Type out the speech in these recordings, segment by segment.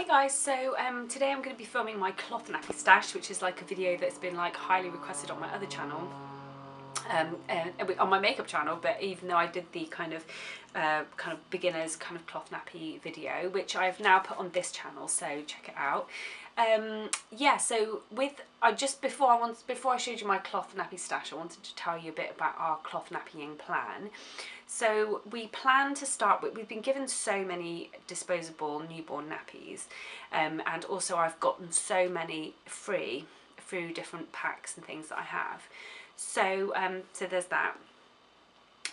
Hey guys, so today I'm going to be filming my cloth nappy stash, which is like a video that's been like highly requested on my other channel, on my makeup channel. But even though I did the kind of beginners kind of cloth nappy video, which I've now put on this channel, so check it out. Yeah, so before I showed you my cloth nappy stash, I wanted to tell you a bit about our cloth nappying plan. So we plan to start with, we've been given so many disposable newborn nappies, and also I've gotten so many free through different packs and things that I have. So so there's that.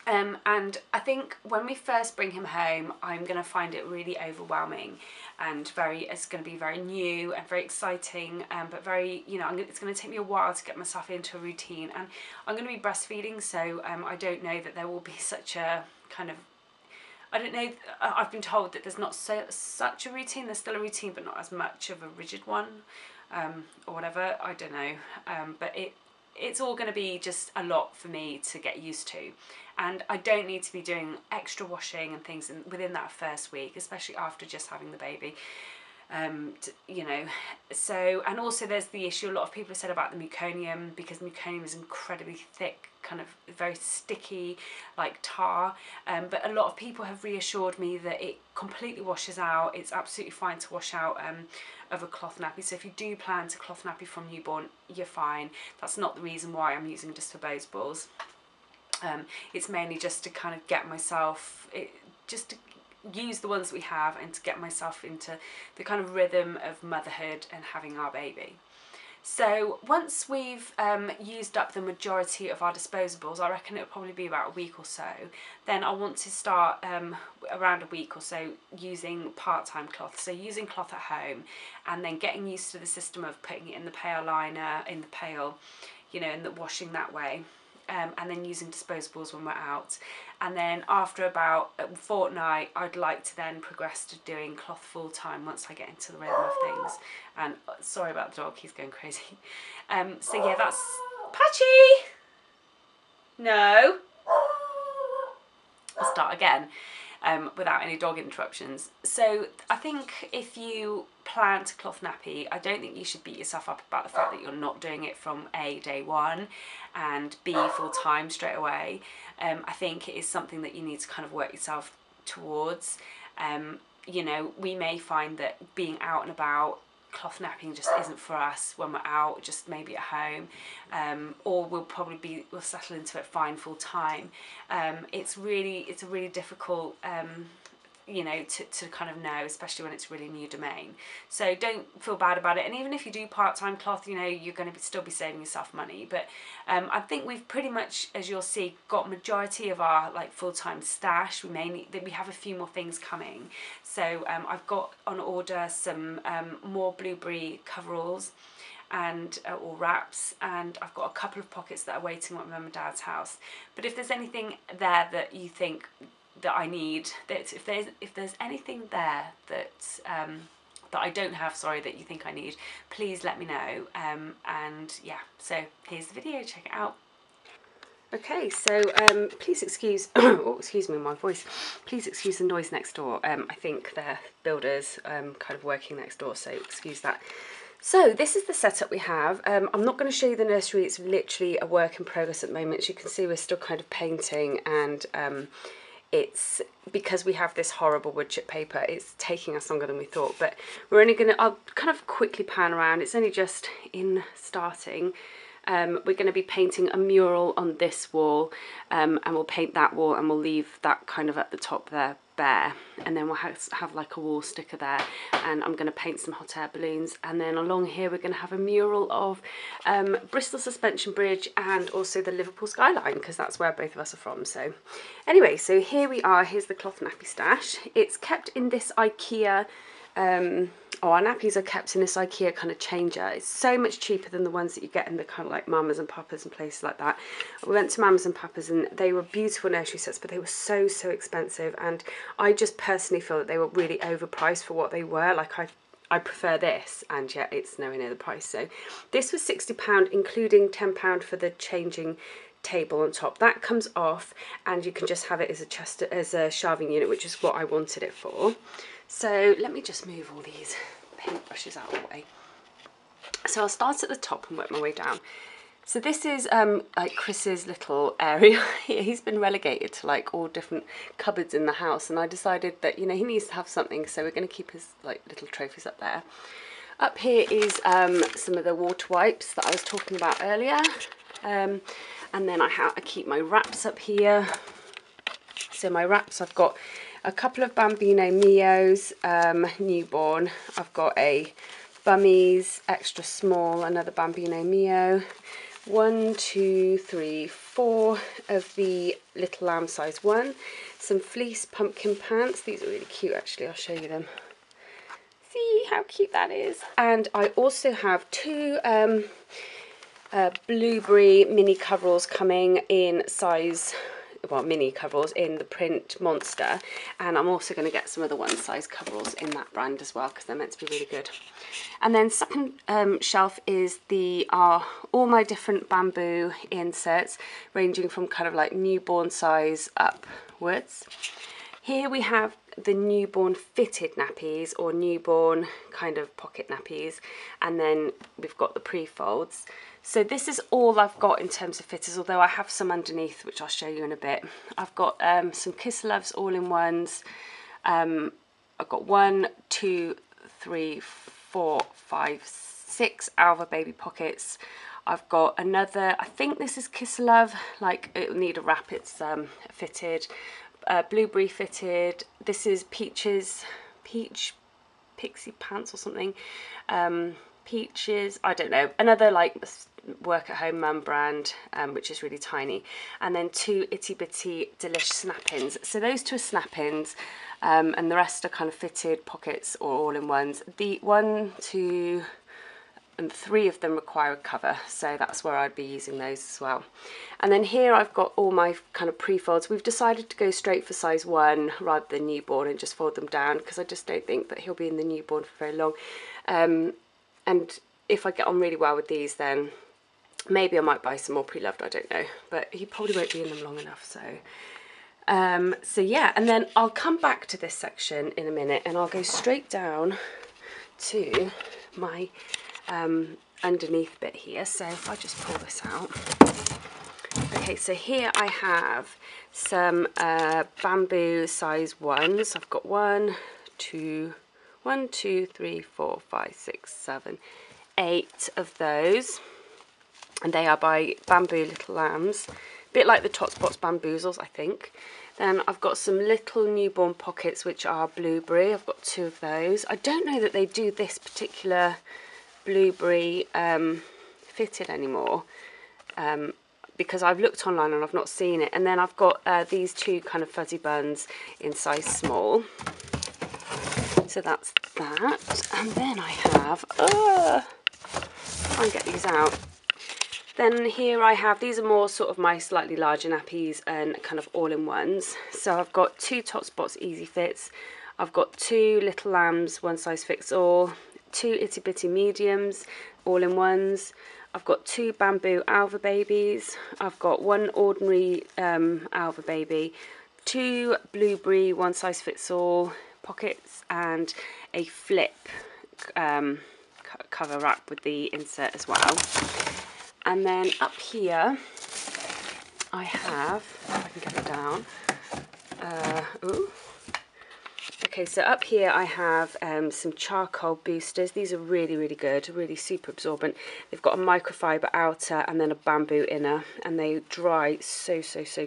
And I think when we first bring him home, I'm going to find it really overwhelming and it's going to be very new and very exciting, but very, it's going to take me a while to get myself into a routine. And I'm going to be breastfeeding, so I don't know that there will be such a kind of, I don't know, I've been told that there's not such a routine. There's still a routine, but not as much of a rigid one, or whatever, I don't know, but it's all going to be just a lot for me to get used to. And I don't need to be doing extra washing and things within that first week, especially after just having the baby. So, and also there's the issue, a lot of people have said about the meconium, because meconium is incredibly thick, kind of very sticky, like tar, but a lot of people have reassured me that it completely washes out. It's absolutely fine to wash out of a cloth nappy. So if you do plan to cloth nappy from newborn, you're fine. That's not the reason why I'm using disposables. It's mainly just to kind of get myself, just to use the ones that we have and to get myself into the kind of rhythm of motherhood and having our baby. So once we've used up the majority of our disposables, I reckon it'll probably be about a week or so, then I want to start around a week or so using part-time cloth. So using cloth at home and then getting used to the system of putting it in the pail liner, in the pail, and the washing that way. And then using disposables when we're out. And then after about a fortnight, I'd like to then progress to doing cloth full time once I get into the rhythm of things. And sorry about the dog, he's going crazy. So yeah, that's Patchy! No! I'll start again. Without any dog interruptions. So I think if you plan to cloth nappy, I don't think you should beat yourself up about the fact that you're not doing it from day one and B, full time straight away. I think it is something that you need to kind of work yourself towards. We may find that being out and about, cloth napping just isn't for us when we're out, just maybe at home, or we'll settle into it fine full time. It's a really difficult to kind of know, especially when it's really new domain. So don't feel bad about it. And even if you do part-time cloth, you're going to still be saving yourself money. But I think we've pretty much, as you'll see, got majority of our like full-time stash. We have a few more things coming. So I've got on order some more blueberry coveralls and or wraps, and I've got a couple of pockets that are waiting at Mum and Dad's house. But if there's anything there that you think that I need, that if there's anything there that that I don't have, that you think I need, please let me know. And yeah, so here's the video, check it out. Okay, so please excuse, oh, excuse me, my voice. Please excuse the noise next door. I think they're builders kind of working next door, so excuse that. So this is the setup we have. I'm not going to show you the nursery. It's literally a work in progress at the moment. As you can see, we're still kind of painting, and it's because we have this horrible wood chip paper, it's taking us longer than we thought, but we're only going to, I'll kind of quickly pan around. It's only just in starting. We're going to be painting a mural on this wall, and we'll paint that wall, and we'll leave that kind of at the top there bare, and then we'll have like a wall sticker there, and I'm going to paint some hot air balloons, and then along here we're going to have a mural of Bristol Suspension Bridge and also the Liverpool skyline, because that's where both of us are from. So anyway, so here we are. Here's the cloth nappy stash. It's kept in this IKEA our nappies are kept in this IKEA kind of changer. It's so much cheaper than the ones that you get in the kind of like Mamas and Papas and places like that. We went to Mamas and Papas and they were beautiful nursery sets, but they were so expensive, and I just personally feel that they were really overpriced for what they were. Like I prefer this, and yet it's nowhere near the price. So this was £60, including £10 for the changing table on top. That comes off, and you can just have it as a shelving unit, which is what I wanted it for. So let me just move all these paintbrushes out of the way. So I'll start at the top and work my way down. So this is like Chris's little area here. He's been relegated to like all different cupboards in the house, and I decided that, you know, he needs to have something, so we're going to keep his like little trophies up there. Up here is some of the water wipes that I was talking about earlier, and then I keep my wraps up here. So my wraps, I've got a couple of Bambino Mios, newborn. I've got a Bummies extra small, another Bambino Mio. 1, 2, 3, 4 of the Little Lamb size 1. Some fleece pumpkin pants. These are really cute actually, I'll show you them. See how cute that is. And I also have 2 blueberry mini coveralls coming in size, well, mini coveralls in the print Monster, and I'm also going to get some of the one size coveralls in that brand as well, because they're meant to be really good. And then second shelf is all my different bamboo inserts, ranging from kind of like newborn size upwards. Here we have the newborn fitted nappies, or newborn kind of pocket nappies, and then we've got the pre-folds. So this is all I've got in terms of fitters, although I have some underneath, which I'll show you in a bit. I've got some Kiss Loves all-in-ones. I've got 1, 2, 3, 4, 5, 6 Alva baby pockets. I've got another, I think this is Kiss Love, like it'll need a wrap, it's fitted. Blueberry fitted. This is Peaches, Pixie Pants or something. Peaches, I don't know, another like work at home mum brand, which is really tiny. And then 2 itty bitty Delish snap-ins. So those 2 are snap-ins, and the rest are kind of fitted pockets or all-in-ones. The 1, 2 and 3 of them require a cover, so that's where I'd be using those as well. And then here I've got all my kind of pre-folds. We've decided to go straight for size 1 rather than newborn and just fold them down, because I just don't think that he'll be in the newborn for very long. And if I get on really well with these, then maybe I might buy some more pre-loved, I don't know, but he probably won't be in them long enough. So yeah, and then I'll come back to this section in a minute, and I'll go straight down to my underneath bit here. So if I just pull this out. Okay, so here I have some bamboo size 1s. I've got 1, 2, 3, 4, 5, 6, 7, 8 of those, and they are by Bamboo Little Lambs, a bit like the Tot Spots Bamboozles, I think. Then I've got some little newborn pockets, which are blueberry. I've got 2 of those. I don't know that they do this particular blueberry fitted anymore, because I've looked online and I've not seen it. And then I've got these 2 kind of fuzzy buns in size small. So that's that. And then I have, try and get these out. Then here I have, these are more sort of my slightly larger nappies and kind of all-in-ones. So I've got 2 Tot Spots Easy Fits. I've got 2 Little Lambs one size fits all. 2 itty bitty mediums, all-in-ones. I've got 2 bamboo Alva babies. I've got 1 ordinary Alva baby, 2 blueberry one size fits all pockets, and a flip cover wrap with the insert as well. And then up here I have, if I can get it down, okay, so up here I have some charcoal boosters. These are really, really good, really super absorbent. They've got a microfiber outer and then a bamboo inner, and they dry so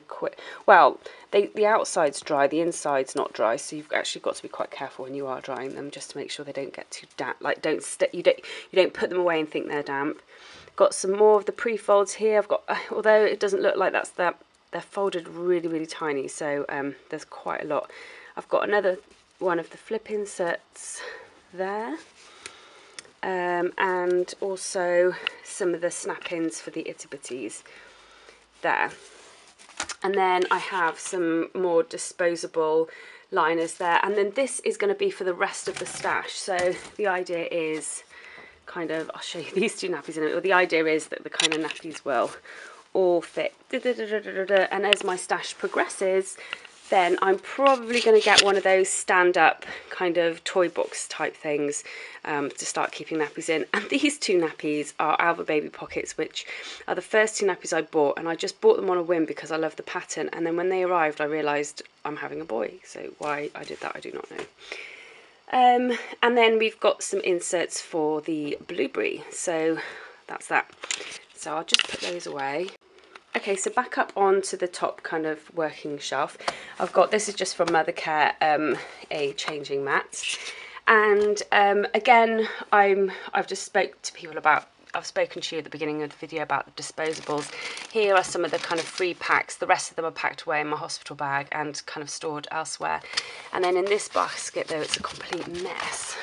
quick. Well, the outside's dry, the inside's not dry, so you've actually got to be quite careful when you are drying them, just to make sure they don't get too damp. Like you don't put them away and think they're damp. Got some more of the pre-folds here. I've got, although it doesn't look like they're folded really, really tiny, so there's quite a lot. I've got another one of the flip inserts there, and also some of the snap-ins for the itty bitties there. And then I have some more disposable liners there, and then this is going to be for the rest of the stash. So the idea is kind of, I'll show you these 2 nappies in a minute. The idea is that the kind of nappies will all fit, and as my stash progresses, then I'm probably going to get one of those stand-up kind of toy box type things to start keeping nappies in. And these two nappies are Alba Baby Pockets, which are the first two nappies I bought, and I just bought them on a whim because I love the pattern. And then when they arrived, I realised I'm having a boy. So why I did that, I do not know. And then we've got some inserts for the blueberry. So that's that. So I'll just put those away. Okay, so back up onto the top kind of working shelf. I've got, this is just from Mothercare, a changing mat. And again, I've just spoke to people about, I've spoken to you at the beginning of the video about the disposables. Here are some of the kind of free packs. The rest of them are packed away in my hospital bag and kind of stored elsewhere. And then in this basket, though it's a complete mess,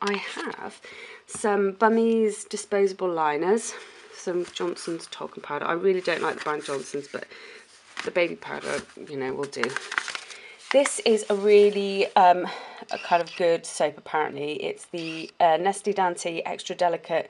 I have some Bummies disposable liners, some Johnson's talcum powder. I really don't like the brand Johnson's, but the baby powder, you know, will do. This is a really a kind of good soap, apparently. It's the Nestle Dante Extra Delicate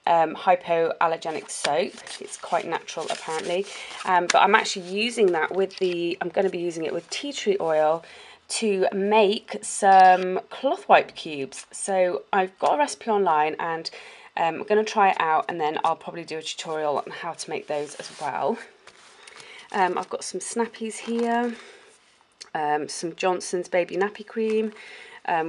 Hypoallergenic soap. It's quite natural, apparently. But I'm actually using that with I'm going to be using it with tea tree oil to make some cloth wipe cubes. So I've got a recipe online, and I'm going to try it out, and then I'll probably do a tutorial on how to make those as well. I've got some snappies here, some Johnson's baby nappy cream,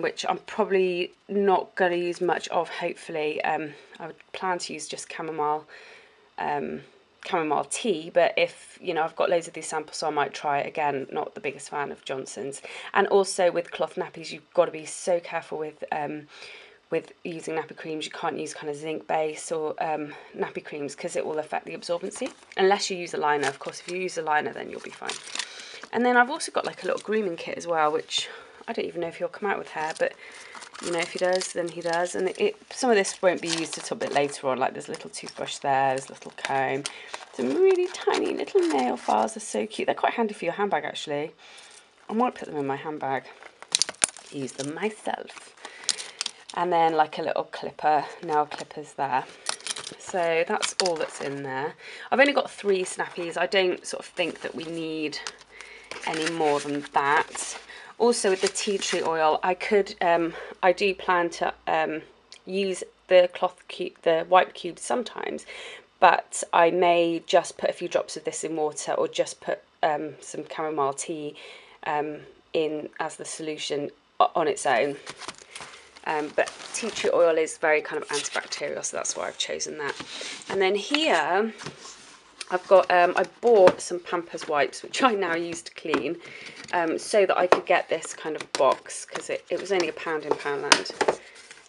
which I'm probably not going to use much of, hopefully. I would plan to use just chamomile tea, but if, you know, I've got loads of these samples, so I might try it again. Not the biggest fan of Johnson's. And also with cloth nappies, you've got to be so careful with using nappy creams. You can't use kind of zinc base or nappy creams because it will affect the absorbency, unless you use a liner. Of course, if you use a liner, then you'll be fine. And then I've also got like a little grooming kit as well, which I don't even know if he'll come out with hair, but you know, if he does, then he does. And some of this won't be used until a bit later on. Like there's a little toothbrush there, there's a little comb, some really tiny little nail files. Are so cute. They're quite handy for your handbag, actually. I might put them in my handbag, use them myself. And then like a little clipper, nail clippers there. So that's all that's in there. I've only got 3 snappies. I don't sort of think that we need any more than that. Also with the tea tree oil, I do plan to use the the wipe cube sometimes, but I may just put a few drops of this in water, or just put some chamomile tea in as the solution on its own. But tea tree oil is very kind of antibacterial, so that's why I've chosen that. And then here I've got, I bought some Pampers wipes, which I now use to clean, so that I could get this kind of box, because it was only £1 in Poundland.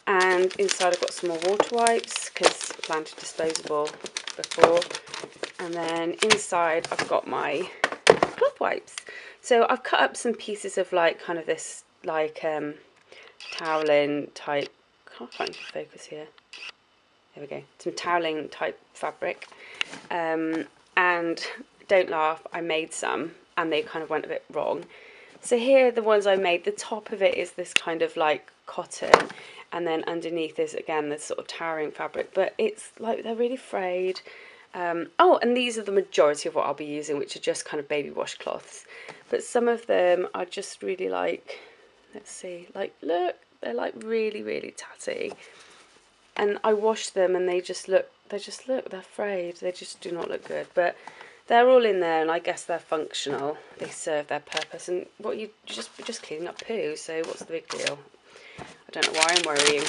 And inside I've got some more water wipes, because I planned to disposable before. And then inside I've got my cloth wipes. So I've cut up some pieces of like kind of this like toweling type, can't find the focus here. There we go, some toweling type fabric. And don't laugh, I made some and they kind of went a bit wrong. So here are the ones I made. The top of it is this kind of like cotton, and then underneath is again this sort of towering fabric, but it's like they're really frayed. Oh, and these are the majority of what I'll be using, which are just kind of baby washcloths. But some of them are just really like, let's see, like look, they're like really, really tatty. And I washed them and they're frayed. They just do not look good. But they're all in there, and I guess they're functional. They serve their purpose. And what you're just cleaning up poo, so what's the big deal? I don't know why I'm worrying.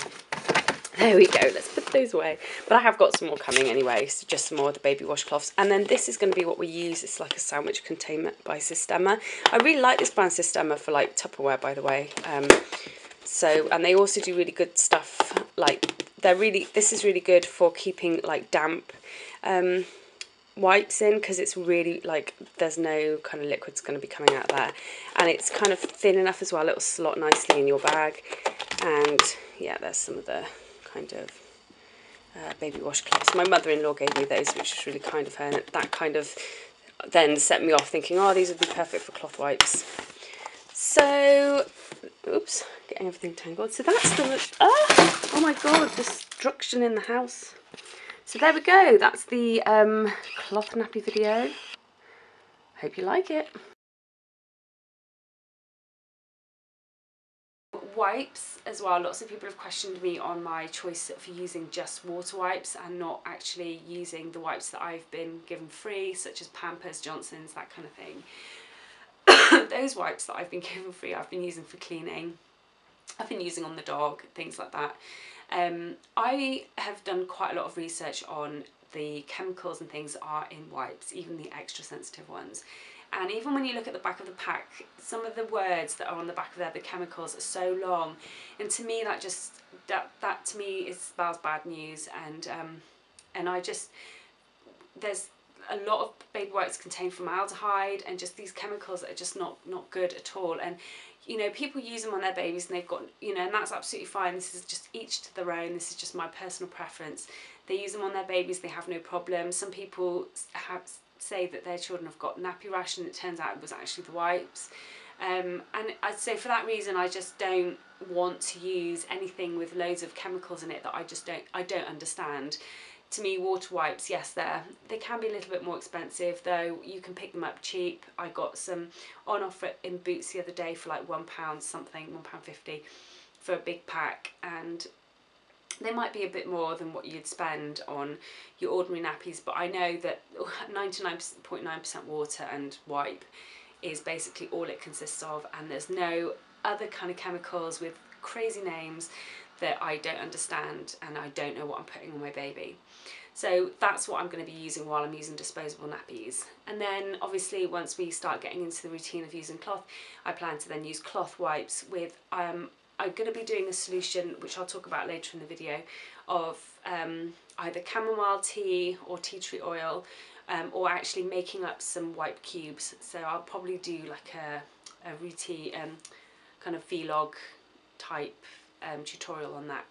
There we go, let's put those away. But I have got some more coming anyway, so just some more of the baby washcloths. And then this is going to be what we use. It's like a sandwich containment by Systema. I really like this brand Systema for like Tupperware, by the way. And they also do really good stuff. Like this is really good for keeping like damp wipes in, because it's really like there's no kind of liquids going to be coming out there, and it's kind of thin enough as well. It'll slot nicely in your bag. And yeah, there's some of the kind of baby washcloths. My mother-in-law gave me those, which was really kind of her, and that kind of then set me off thinking, oh, these would be perfect for cloth wipes. So, oops, getting everything tangled. So that's the, oh my god, destruction in the house. So there we go, that's the cloth nappy video. Hope you like it. Wipes as well, lots of people have questioned me on my choice for using just water wipes and not actually using the wipes that I've been given free, such as Pampers, Johnson's, that kind of thing. Those wipes that I've been given free I've been using for cleaning, I've been using on the dog, things like that. I have done quite a lot of research on the chemicals and things that are in wipes, even the extra sensitive ones. And even when you look at the back of the pack, some of the words that are on the back of there, the chemicals, are so long. And to me, that just, that to me spells bad news. And I just, there's a lot of baby wipes contain formaldehyde and just these chemicals that are just not good at all. And you know, people use them on their babies and they've got, you know, and that's absolutely fine. This is just each to their own. This is just my personal preference. They use them on their babies, they have no problem. Some people say that their children have got nappy rash and it turns out it was actually the wipes. And I'd say for that reason I just don't want to use anything with loads of chemicals in it that I don't understand. To me, water wipes, yes, they can be a little bit more expensive, though you can pick them up cheap. I got some on offer in Boots the other day for like £1 something, £1.50 for a big pack, and they might be a bit more than what you'd spend on your ordinary nappies, but I know that 99.9% water and wipe is basically all it consists of, and there's no other kind of chemicals with crazy names that I don't understand, and I don't know what I'm putting on my baby. So that's what I'm going to be using while I'm using disposable nappies. And then obviously once we start getting into the routine of using cloth, I plan to then use cloth wipes with, I'm going to be doing a solution, which I'll talk about later in the video, of either chamomile tea or tea tree oil, or actually making up some wipe cubes. So I'll probably do like a routine kind of vlog type tutorial on that.